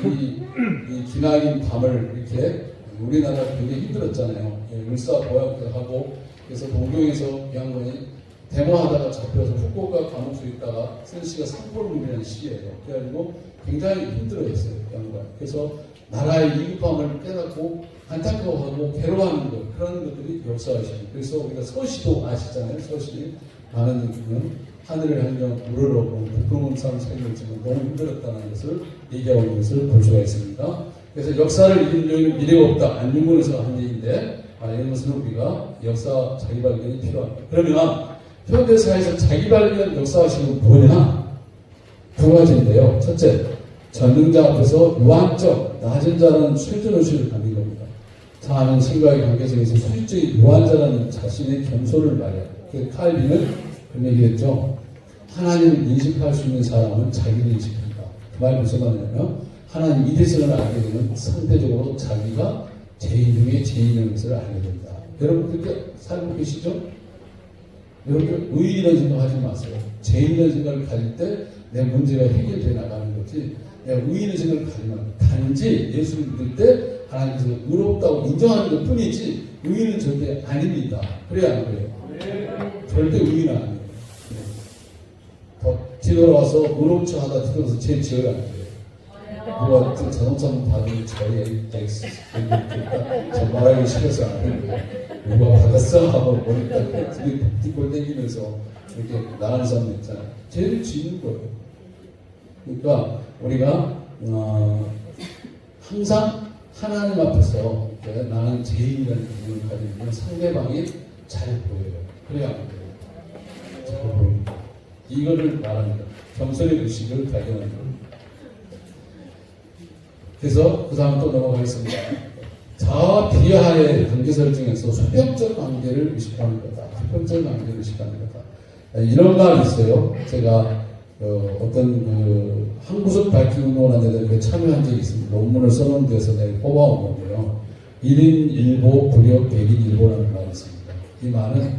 이 기나긴 밤을 이렇게 우리나라 굉장히 힘들었잖아요. 울사 보약도 하고 그래서 동경에서 양반이 데모하다가 잡혀서 후쿠오카 감옥소에 있다가 센시가 상고를 누리는 시기예요. 그래가지고 굉장히 힘들어했어요. 양반. 그래서 나라의 위급함을 깨닫고 안타까워하고 괴로워하는 것 그런 것들이 역사하시고 그래서 우리가 서시도 아시잖아요. 서시 많은 분은 하늘을 향해 우러러고 부끄러운 삶을 살겠지만 너무 힘들었다는 것을 얘기하고 있는 것을 볼 수가 있습니다. 그래서 역사를 읽는 여인은 미래가 없다. 안중근에서 한 얘기인데 이런 것은 우리가 역사 자기 발견이 필요합니다. 그러면 현대사에서 자기 발견 역사하시는 뭐냐? 두 가지인데요. 첫째, 전능자 앞에서 유한적, 낮은 자라는 수준의식을 갖는 겁니다. 자아는 생각의 관계성에서 수직적인 유한자라는 자신의 겸손을 말해요. 그 칼빈은 그런 얘기했죠. 하나님을 인식할 수 있는 사람은 자기를 인식한다. 그 말이 무슨 말이냐면 하나님 이대성을 알게 되면 상대적으로 자기가 죄인 중에 죄인인 것을 알게 된다. 여러분 그렇게 살고 계시죠? 여러분 의인이라는 생각하지 마세요. 죄인이라는 생각을 가질 때 내 문제가 해결돼 나가는 거지 내가 의인의 생각을 가지면 단지 예수를 믿을 때 하나님께서 의롭다고 인정하는 것 뿐이지 의인은 절대 아닙니다. 그래야 안 그래요? 절대 의인은 아니에요. 더 뒤돌아와서 의롭지 하다 뒤돌아서 제 지어가 안 돼요. 누가 자동차 받은 저희 엑스 저 말하기 싫어서 안 되는데 누가 받았어? 하고 머리 딱 뒷골 땡기면서 이렇게 나가는 사람 있잖아요. 죄를 지는 거예요. 그러니까 우리가 항상 하나님 앞에서 나는 죄인이라는 기분을 가지면 상대방이 잘 보여요. 그래야 안 돼요. 잘 보입니다. 이거를 말합니다. 겸손의 의식을 발견하는 거예요. 그래서 그 다음 또 넘어가겠습니다. 자아 비하의 관계 설정에서 수평적 관계를 의식하는 거다. 수평적 관계를 의식하는 거다. 이런 말이 있어요. 제가 어떤 한구석 밝기 운동을 하는데 참여한 적이 있습니다. 논문을 써놓은 데서 내가 뽑아온 건데요. 1인 1보 불역 100인 1보라는 말이 있습니다. 이 말은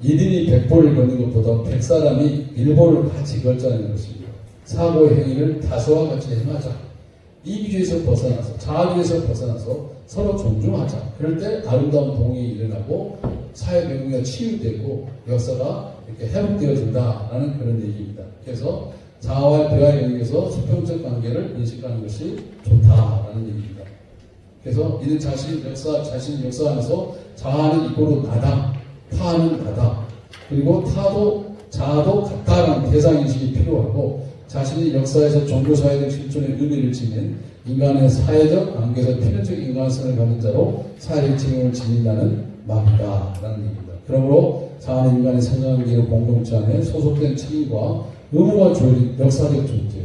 1인이 100보를 걷는 것보다 100사람이 1보를 같이 걷자는 것입니다. 사고의 행위를 다수와 같이 행하자. 이기주의에서 벗어나서 자아주의에서 벗어나서 서로 존중하자. 그럴 때 아름다운 동행이 일어나고 사회 병리가 치유되고 역사가 이렇게 회복되어진다라는 그런 얘기입니다. 그래서 자아와 대화의 영역에서 수평적 관계를 인식하는 것이 좋다라는 얘기입니다. 그래서 이는 자신 역사 안에서 자아는 이꼬로 나다, 타는 나다, 그리고 자아도 같다라는 대상인식이 필요하고 자신이 역사에서 종교사회적 실존의 의미를 지닌 인간의 사회적 관계에서 필연적 인간성을 갖는 자로 사회적 책임을 지닌다는 말이다라는 얘기입니다. 그러므로 자아는 인간의 성장기의 공동체 안에 소속된 책임과 의무가 주어진 역사적 존재.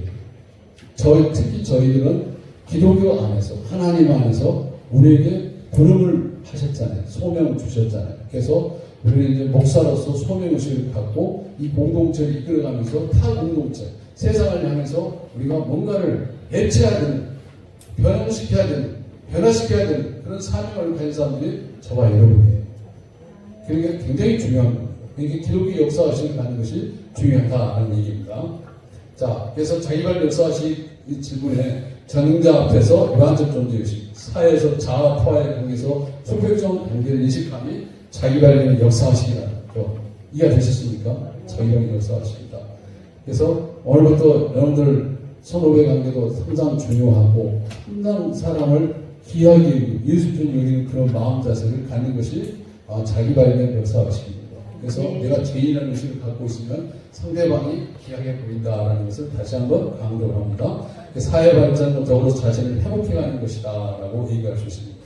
특히 저희들은 기독교 안에서 하나님 안에서 우리에게 부름을 하셨잖아요. 소명을 주셨잖아요. 그래서 우리는 이제 목사로서 소명의식을 갖고 이 공동체를 이끌어가면서 타 공동체 세상을 향해서 우리가 뭔가를 해체해야 되는, 변화시켜야 되는 그런 사명을 가진 사람들이 저와 여러분이에요. 그러니까 굉장히 중요한 겁니다. 그러니까 기독교 역사의식을 갖는 것이 중요하다는 얘기입니다. 자, 그래서 자기발 역사의식 이 질문에 전능자 앞에서 유한적 존재의식, 사회에서 자아 포화의 관계에서 수평적 관계를 인식함이 자기발견의 역사의식이라는 거죠. 이해가 되셨습니까? 자기발견 역사의식이다. 그래서 오늘부터 여러분들 선후배 관계도 상당히 중요하고 한 사람을 귀하게 여기고 예수님을 여기는 그런 마음 자세를 갖는 것이 자기 발견 역사의식입니다. 그래서 내가 죄인이라는 의식을 갖고 있으면 상대방이 귀하게 보인다라는 것을 다시 한번 강조를 합니다. 사회 발전과 더불어 자신을 회복해가는 것이다 라고 얘기할 수 있습니다.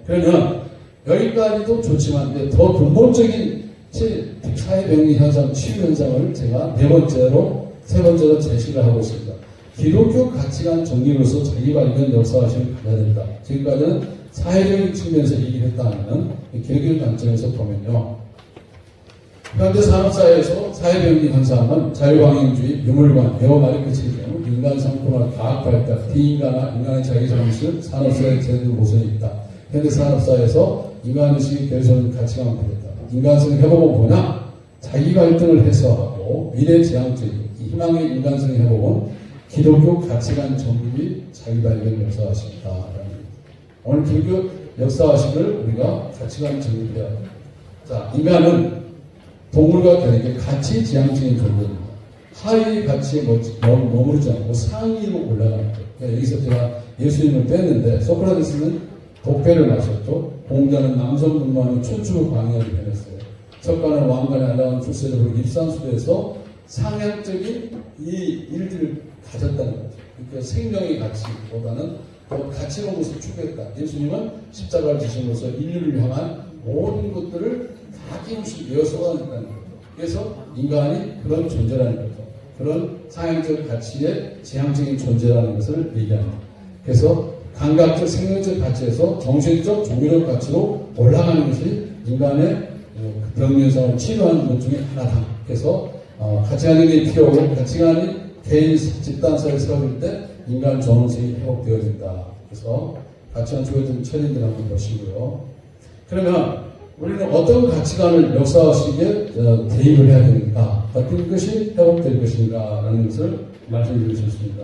그러면 여기까지도 좋지만 더 근본적인 사회 병리 현상, 치유 현상을 제가 세 번째로 제시를 하고 있습니다. 기독교 가치관 정리로서 자기 발견 역사의식을 가져야 된다. 지금까지는 사회적인 측면에서 얘기를 했다면 기독교 관점에서 보면요. 현대 산업사회에서 사회병리 현상은 자유방향주의, 유물관, 매우 말이 그칠 경우 인간 상품화, 과학 발달, 비인간화, 인간의 자기정신, 산업사회의 제도 모순이 있다. 현대 산업사회에서 인간의식이 결손 가치관을 부렸다. 인간성의 회복은 뭐냐? 자기 갈등을 해소하고 미래지향주의, 희망의 인간성의 회복은 기독교 가치관 정립이 자기 발견 역사의식이다. 오늘 기독교 역사의식을 우리가 가치관 정립해야 합니다. 자, 인간은 동물과 다르게 가치 지향적인 존재입니다. 하위 가치에 머무르지 않고 상위로 올라가는 거예요. 여기서 제가 예수님을 뺐는데 소크라테스는 독배를 마셨죠. 공자는 남성분만의 춘추를 광야를 변했어요. 석가는 왕관의 아름다운 출세력으로 입산수에서 상향적인 이 일들을 가졌다는 거죠. 그러니까 생명의 가치보다는 더 가치로운 것을 추구했다. 예수님은 십자가를 지심으로써 인류를 향한 모든 것들을 다 끼없이 내어 쏟아냈다는 거죠. 그래서 인간이 그런 존재라는 거죠. 그런 상향적 가치의 지향적인 존재라는 것을 얘기합니다. 그래서 감각적 생명적 가치에서 정신적 종교적 가치로 올라가는 것이 인간의 병면상을 치료하는 것 중에 하나다. 그래서 가치관이 필요하고 가치관이 개인 집단사회에 세워질 때 인간 정신이 회복되어진다. 그래서 가치관 주어진 철인들 한번 보시고요. 그러면 우리는 어떤 가치관을 역사의식에 대입을 해야 되는가, 어떤 것이 회복될 것인가 라는 것을 말씀드릴 수 있습니다.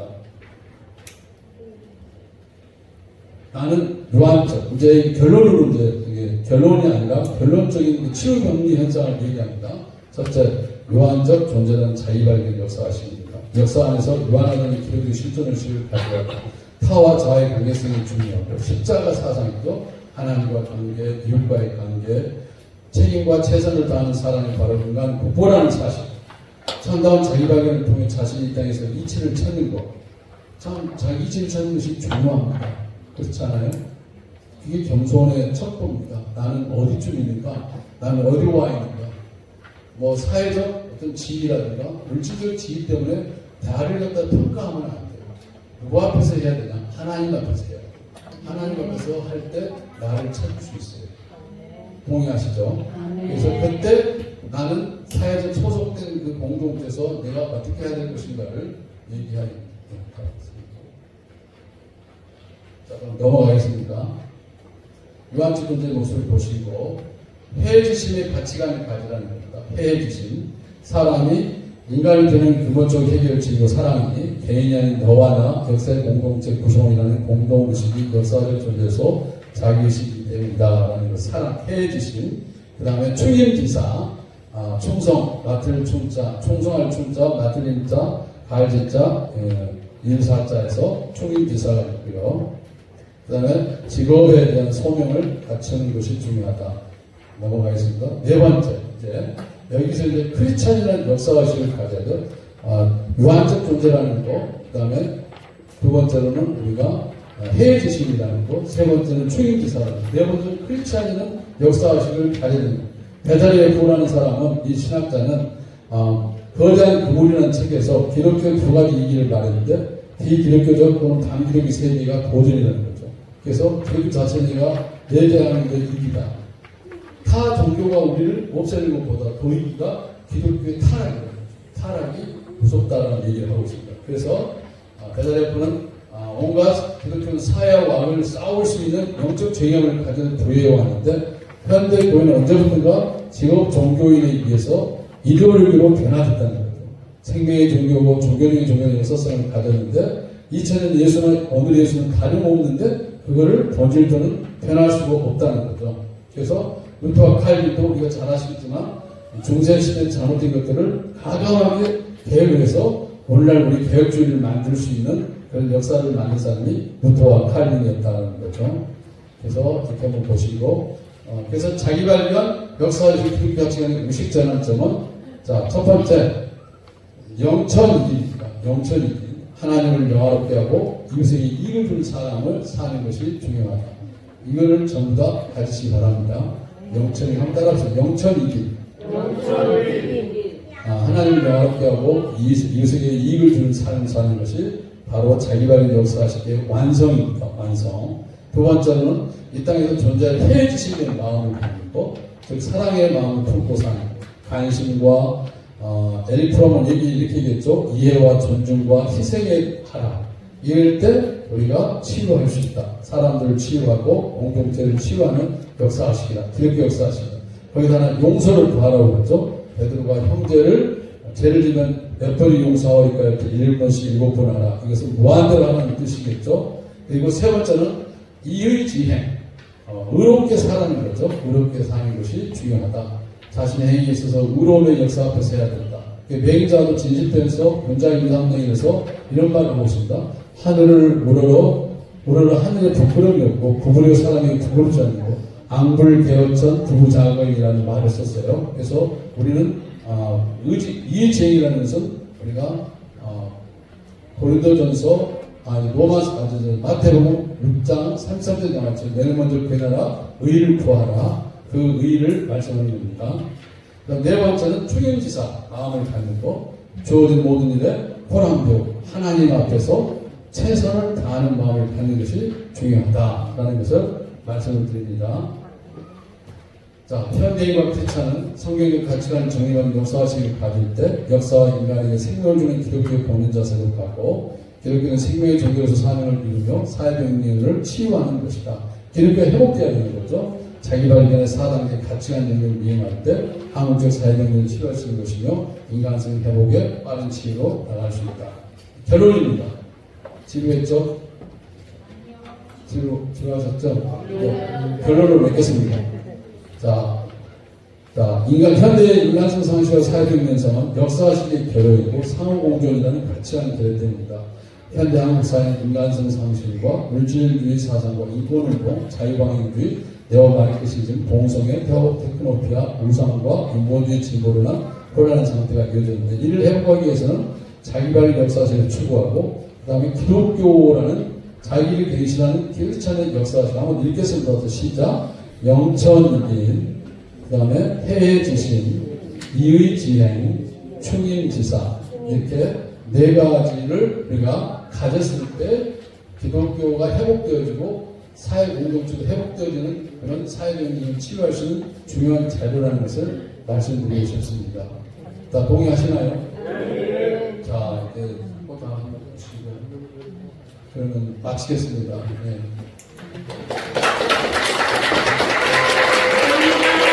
나는 유한적, 이제 결론으로 이제 결론이 아니라 결론적인 치유 병리 현상을 얘기합니다. 첫째, 유한적 존재라는 자기발견 역사의식입니다. 역사 안에서 유한하다는 기록의 실존의식을 가져가고 타와 자아의 관계성이 중요하고 십자가 사상이죠. 하나님과 관계, 이웃과의 관계, 책임과 최선을 다하는 사람이 바로 인간 국보라는 사실. 참다운 자기발견을 통해 자신이 이 땅에서 이치를 찾는 것. 참 자기 이치를 찾는 것이 중요합니다. 그렇지 않아요? 그게 겸손의 척도입니다. 나는 어디쯤 있는가? 나는 어디로 와 있는가? 뭐 사회적 어떤 지위라든가 물질적 지위 때문에 나를 갖다 평가하면 안 돼요. 누구 앞에서 해야 되냐? 하나님 앞에서 해야 돼요. 하나님 앞에서 할 때 나를 찾을 수 있어요. 동의하시죠? 그래서 그때 나는 사회적 소속된 그 공동체에서 내가 어떻게 해야 될 것인가를 얘기하는 겁니다. 자, 그럼 넘어가겠습니다. 유한적 존재의 모습을 보시고 해지심의 가치관을 가지라는 겁니다. 해지심. 사람이 인간이 되는 근본적 해결책이고 사랑이 개인이 아닌 너와 나 역사의 공동체 구성이라는 공동의식이 역사적 존재에서 자기의식이기 때문이다라는 것. 사랑, 해지심. 그 다음에 충임지사, 충성, 맡을 충자, 충성할 충자, 맡을 임자, 가을지자, 일사자에서 충임지사가 있고요. 그 다음에 직업에 대한 소명을 갖추는 것이 중요하다. 넘어가겠습니다. 네 번째, 이제 여기서 이제 크리스찬이라는 역사의식을 가져야 돼. 유한적 존재라는 거, 그 다음에 두 번째로는 우리가 해지심이라는 거, 세 번째는 충임지사라는 거, 네 번째는 크리스찬이는 역사의식을 가져야 됩니다. 베다리에 부라는 사람은, 이 신학자는 거대한 그물이라는 책에서 기독교 두 가지 이기를 말했는데 비기독교적 또는 반기독의 세계가 도전이라는 거죠. 그래서 기독교 자체가 내재하는 게 이기다. 타 종교가 우리를 없애는 것보다 더 이기가 기독교의 타락이에요. 타락이 무섭다라는 얘기를 하고 있습니다. 그래서 베다레프는 온갖 기독교는 사회와 왕을 싸울 수 있는 영적 죄념을 가진 교회에 왔는데 현대 교회는 언제부턴가 직업 종교인에 의해서 이데올로기로 변화됐다는 거죠. 생명의 종교고 종교적인 종교의 역사성을 가졌는데 2000년 예수는 오늘 예수는 다름없는데 그거를 본질적으로는 변할 수가 없다는 거죠. 그래서 루터와 칼빈도 우리가 잘 아시겠지만 중세시대 잘못된 것들을 과감하게 개혁을 해서 오늘날 우리 개혁주의를 만들 수 있는 그런 역사를 만든 사람이 루터와 칼빈이었다는 거죠. 그래서 이렇게 한번 보시고 그래서 자기 발견 역사의식 기독교 가치관의 의식 전환점은 자, 첫 번째 영천이기입니다. 영천이기. 하나님을 영화롭게 하고 이웃에게 이익을 준 사람을 사는 것이 중요하다. 이거를 전부 다 가지시기 바랍니다. 영천이 한번 따라합시다. 영천이기. 하나님을 영화롭게 하고 이웃에게 이익을 주는 삶을 사는 것이 바로 자기발견 역사의식의 완성입니다. 완성. 두 번째로는 이 땅에서 존재할 해지심의 마음을 품고 즉 사랑의 마음을 품고 사는 관심과 에릭 프롬은 이렇게 얘기했죠. 이해와 존중과 희생의 하락. 이럴 때 우리가 치유할 수 있다. 사람들을 치유하고 공동체를 치유하는 역사의식이다. 기독교 역사의식이다. 거기다가 용서를 구하라고 그랬죠. 베드로가 형제를 죄를 지면 몇 번이 용서하니까 이렇게 7번씩 7번 하라. 이것은 무한대로 하는 뜻이겠죠. 그리고 세 번째는 이의 지행. 의롭게 사는 거죠. 의롭게 사는 것이 중요하다. 자신의 행위에 있어서 의로움의 역사 앞에서 해야 된다. 맹자도 진실편에서 본자 임상명에서 이런 말을 하고 있습니다. 하늘을 우러러 하늘에 부끄러움이 없고 구부려 사람이 구부르지 않고 앙불개어천 부부자거이라는 말을 썼어요. 그래서 우리는 이의제의라는 것은 우리가 고린도전서 마태복음 6장 33절 나왔죠. 너는 먼저 구하라 의를 구하라. 그 의를 말씀하는 겁니다. 그다음 네 번째는 충행지사 마음을 갖는 것. 주어진 모든 일에 호랑도 하나님 앞에서 최선을 다하는 마음을 갖는 것이 중요하다라는 것을 말씀을 드립니다. 자, 현대인과 크리스찬은 성경적 가치관 정의관 역사의식을 가질 때 역사와 인간에게 생명을 주는 기독교의 보는 자세로 가고 기독교는 생명의 종교로서 사명을 이루며 사회병리를 치유하는 것이다. 기독교가 회복되어야 되는 거죠. 자기 발견의 4단계 가치관 영역을 미행할 때 한국적 사회병리를 치유할 수 있는 것이며 인간성 회복에 빠른 치유로 나갈 수 있다. 결론입니다. 지루했죠? 지루하셨죠? 결론을 맺겠습니다. 자, 현대의 인간성 상식과 사회적 면상은 역사식의 결여이고 상호공존이라는 가치관이 결여됩니다. 현대 한국 사회는 인간성 상식과 물질주의 사상과 인권운동, 자유방위주의, 네오마르크시즘, 봉성의 테크노피아, 우상과 인본주의 진보론한 혼란한 상태가 이어졌는데 이를 회복하기 위해서는 자기발견 역사식을 추구하고 그 다음에 기독교라는 자기를 대신하는 크리스찬의 역사식 한번 읽겠습니다. 시작. 영천이인, 그 다음에 해해지신, 이의지행, 충임지사 이렇게 네 가지를 우리가 가졌을 때 기독교가 회복되어지고 사회 공동체도 회복되어지는 그런 사회적인 치유할 수 있는 중요한 자료라는 것을 말씀드리고 싶습니다. 다 동의하시나요? 네. 자, 이제 다 하시고 그러면 마치겠습니다. 네.